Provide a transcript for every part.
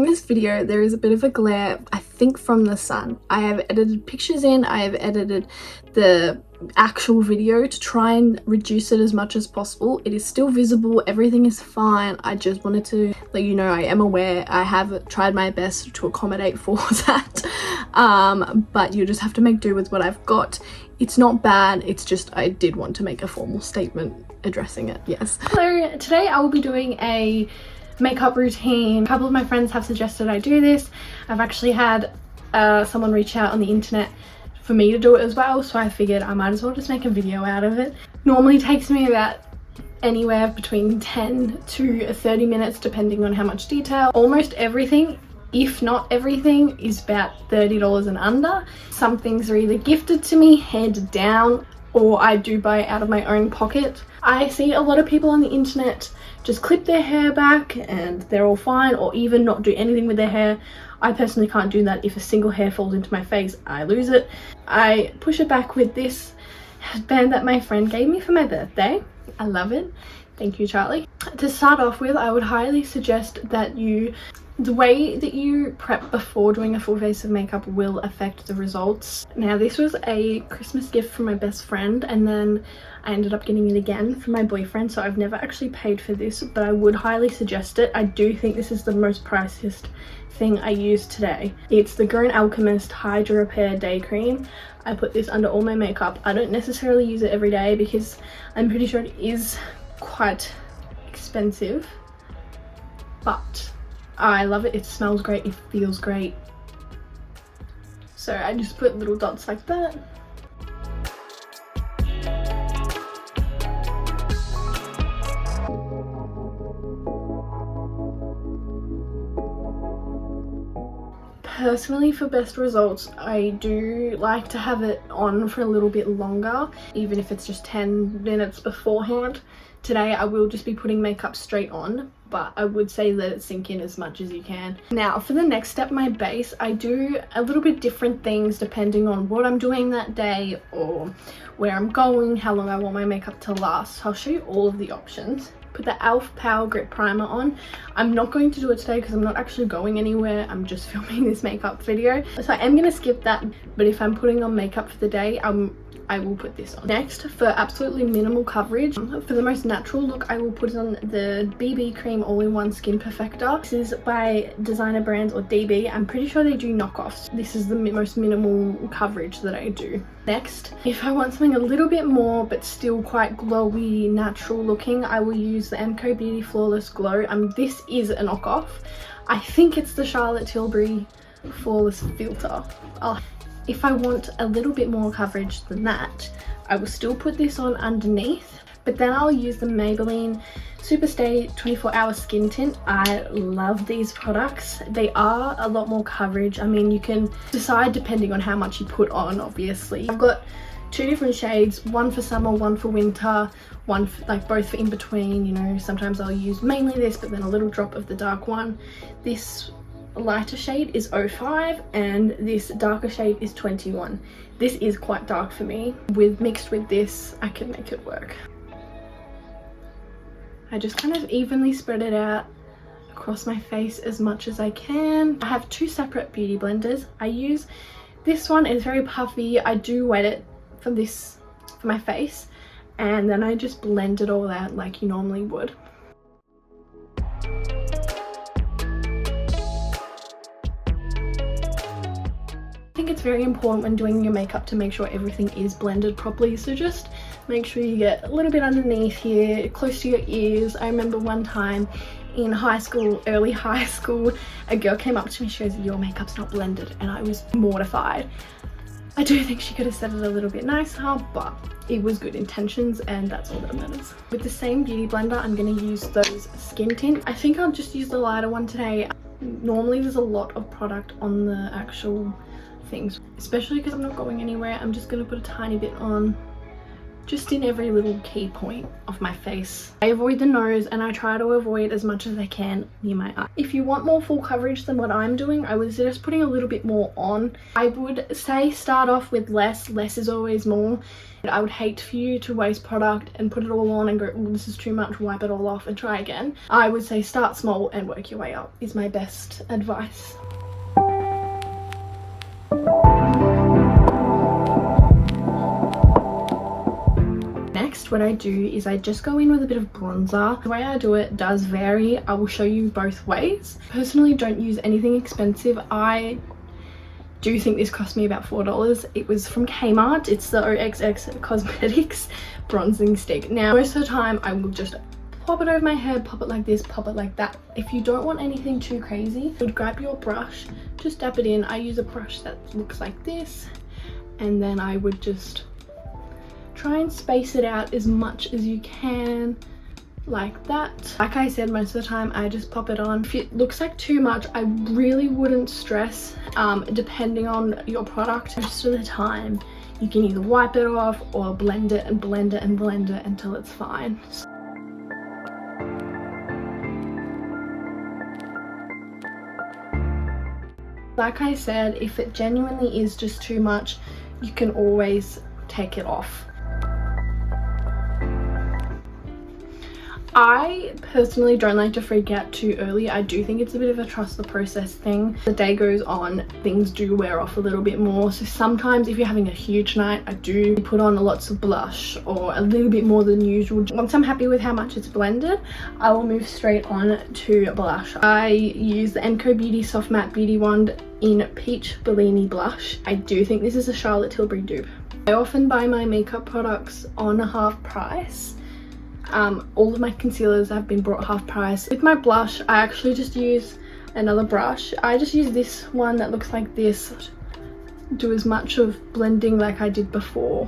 this video there is a bit of a glare, I think from the sun. I have edited pictures in, I have edited the actual video to try and reduce it as much as possible. It is still visible, everything is fine. I just wanted to let you know I am aware. I have tried my best to accommodate for that, but you just have to make do with what I've got. It's not bad, it's just I did want to make a formal statement addressing it. Yes. Hello, today I will be doing a makeup routine. A couple of my friends have suggested I do this. I've actually had someone reach out on the internet for me to do it as well, so I figured I might as well just make a video out of it. Normally takes me about anywhere between 10 to 30 minutes depending on how much detail. Almost everything, if not everything, is about $30 and under. Some things are either gifted to me, handed down, or I do buy out of my own pocket. I see a lot of people on the internet just clip their hair back and they're all fine, or even not do anything with their hair. I personally can't do that. If a single hair falls into my face, I lose it. I push it back with this headband that my friend gave me for my birthday. I love it. Thank you, Charlie. To start off with, I would highly suggest that the way that you prep before doing a full face of makeup will affect the results. Now, this was a Christmas gift from my best friend, and then I ended up getting it again from my boyfriend, so I've never actually paid for this, but I would highly suggest it. I do think this is the most priciest thing I used today. It's the Grown Alchemist Hydra Repair Day Cream. I put this under all my makeup. I don't necessarily use it every day because I'm pretty sure it is quite expensive, but I love it. It smells great, it feels great. So I just put little dots like that. Personally, for best results, I do like to have it on for a little bit longer, even if it's just 10 minutes beforehand. Today I will just be putting makeup straight on, but I would say let it sink in as much as you can. Now for the next step, my base, I do a little bit different things depending on what I'm doing that day or where I'm going, how long I want my makeup to last. So I'll show you all of the options. Put the e.l.f. Power Grip Primer on. I'm not going to do it today because I'm not actually going anywhere. I'm just filming this makeup video. So I am going to skip that, but if I'm putting on makeup for the day, I will put this on. Next, for absolutely minimal coverage, for the most natural look, I will put on the BB Cream All-in-One Skin Perfector. This is by Designer Brands, or DB. I'm pretty sure they do knockoffs. This is the most minimal coverage that I do. Next, if I want something a little bit more but still quite glowy, natural looking, I will use the MCO Beauty Flawless Glow. This is a knockoff. I think it's the Charlotte Tilbury Flawless Filter. If I want a little bit more coverage than that, I will still put this on underneath, but then I'll use the Maybelline Superstay 24-Hour Skin Tint. I love these products. They are a lot more coverage. I mean, you can decide depending on how much you put on, obviously. I've got two different shades, one for summer, one for winter, one for, like, both for in between. You know, sometimes I'll use mainly this, but then a little drop of the dark one. This lighter shade is 05 and this darker shade is 21. This is quite dark for me. Mixed with this, I can make it work. I just kind of evenly spread it out across my face as much as I can. I have two separate beauty blenders. I use this one, it's very puffy. I do wet it for my face, and then I just blend it all out like you normally would. I think it's very important when doing your makeup to make sure everything is blended properly, so just make sure you get a little bit underneath here, close to your ears. I remember one time in high school, early high school, a girl came up to me, she goes, "Your makeup's not blended," and I was mortified. I do think she could have said it a little bit nicer, but it was good intentions and that's all that matters. With the same beauty blender, I'm going to use those skin tints. I think I'll just use the lighter one today. Normally there's a lot of product on the actual things, especially because I'm not going anywhere. I'm just going to put a tiny bit on just in every little key point of my face. I avoid the nose and I try to avoid as much as I can near my eye. If you want more full coverage than what I'm doing, I was just putting a little bit more on. I would say start off with less. Less is always more. I would hate for you to waste product and put it all on and go, oh, this is too much, wipe it all off and try again. I would say start small and work your way up is my best advice. Next, what I do is I just go in with a bit of bronzer. The way I do it does vary. I will show you both ways. Personally, don't use anything expensive. I do think this cost me about $4. It was from Kmart. It's the OXX Cosmetics bronzing stick. Now, most of the time I will just pop it over my head, pop it like this, pop it like that. If you don't want anything too crazy, you would grab your brush, just dab it in. I use a brush that looks like this, and then I would just try and space it out as much as you can, like that. Like I said, most of the time I just pop it on. If it looks like too much, I really wouldn't stress, depending on your product. Most of the time you can either wipe it off or blend it and blend it and blend it until it's fine. Like I said, if it genuinely is just too much, you can always take it off. I personally don't like to freak out too early. I do think it's a bit of a trust the process thing. The day goes on, things do wear off a little bit more. So sometimes if you're having a huge night, I do put on lots of blush or a little bit more than usual. Once I'm happy with how much it's blended, I will move straight on to blush. I use the MCO Beauty Soft Matte Beauty Wand in Peach Bellini Blush. I do think this is a Charlotte Tilbury dupe. I often buy my makeup products on half price. All of my concealers have been brought half price. With my blush, I actually just use another brush. I just use this one that looks like this. Do as much of blending like I did before.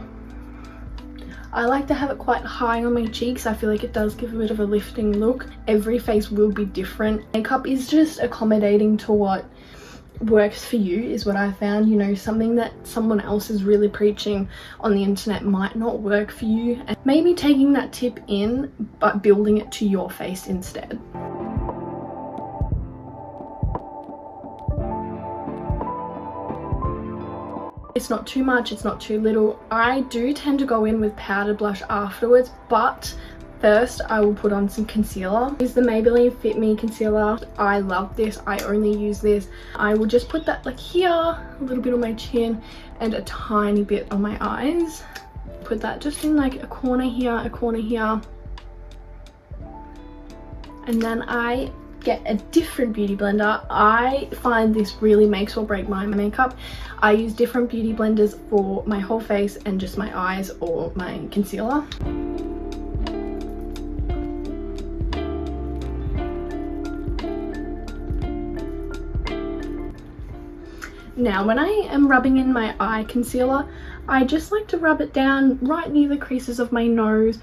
I like to have it quite high on my cheeks. I feel like it does give a bit of a lifting look. Every face will be different. Makeup is just accommodating to what works for you, is what I found. You know, something that someone else is really preaching on the internet might not work for you, and maybe taking that tip in but building it to your face instead. It's not too much, it's not too little. I do tend to go in with powdered blush afterwards, but first I will put on some concealer. This is the Maybelline Fit Me concealer. I love this. I only use this. I will just put that like here, a little bit on my chin and a tiny bit on my eyes. Put that just in like a corner here, a corner here. And then I get a different beauty blender. I find this really makes or break my makeup. I use different beauty blenders for my whole face and just my eyes or my concealer. Now, when I am rubbing in my eye concealer, I just like to rub it down right near the creases of my nose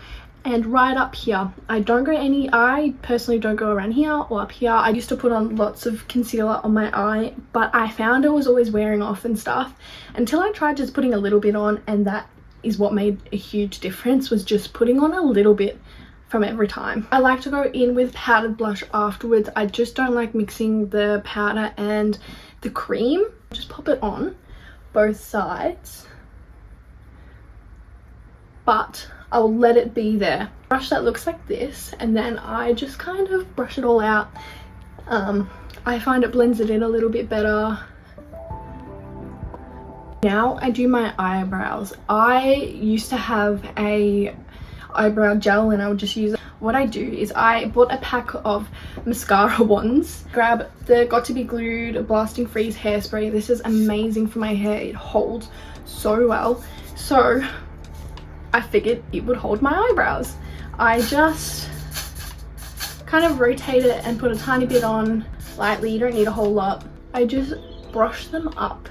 and right up here. I personally don't go around here or up here. I used to put on lots of concealer on my eye, but I found it was always wearing off and stuff until I tried just putting a little bit on, and that is what made a huge difference, was just putting on a little bit from every time. I like to go in with powdered blush afterwards. I just don't like mixing the powder and the cream. Just pop it on both sides, but I'll let it be there. Brush that looks like this, and then I just kind of brush it all out. I find it blends it in a little bit better. Now I do my eyebrows. I used to have a eyebrow gel and I would just use it. What I do is I bought a pack of mascara wands. Grab the Got To Be Glued Blasting Freeze hairspray. This is amazing for my hair. It holds so well. So I figured it would hold my eyebrows. I just kind of rotate it and put a tiny bit on lightly. You don't need a whole lot. I just brush them up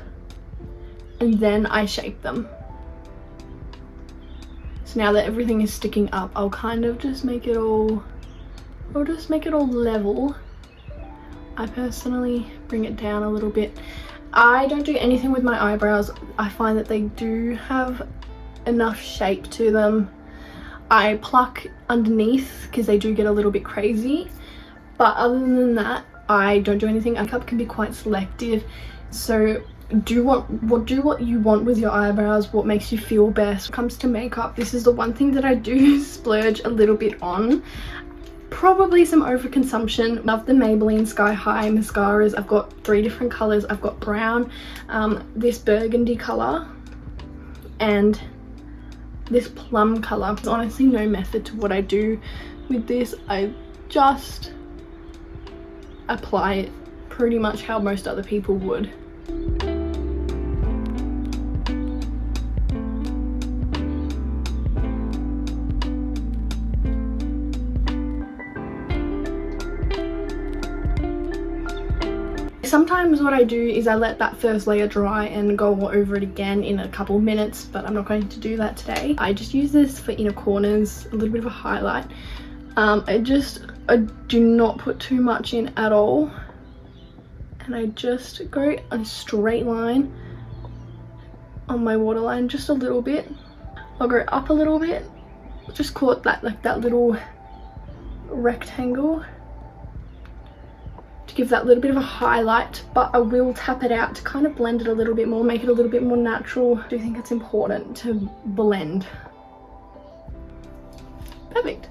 and then I shape them. So now that everything is sticking up, I'll kind of just make it all level. I personally bring it down a little bit. I don't do anything with my eyebrows. I find that they do have enough shape to them I pluck underneath because they do get a little bit crazy, but other than that I don't do anything. Makeup can be quite selective, so do what you want with your eyebrows, what makes you feel best. When it comes to makeup, this is the one thing that I do splurge a little bit on. Probably some overconsumption. Love the Maybelline Sky High mascaras. I've got 3 different colors. I've got brown, this burgundy color, and this plum color. There's honestly no method to what I do with this. I just apply it pretty much how most other people would. Sometimes what I do is I let that first layer dry and go over it again in a couple minutes, but I'm not going to do that today. I just use this for inner corners, a little bit of a highlight. I do not put too much in at all, and I just go a straight line on my waterline just a little bit. I'll go up a little bit, just caught that, like that little rectangle, to give that little bit of a highlight, but I will tap it out to kind of blend it a little bit more, make it a little bit more natural. I do think it's important to blend. Perfect.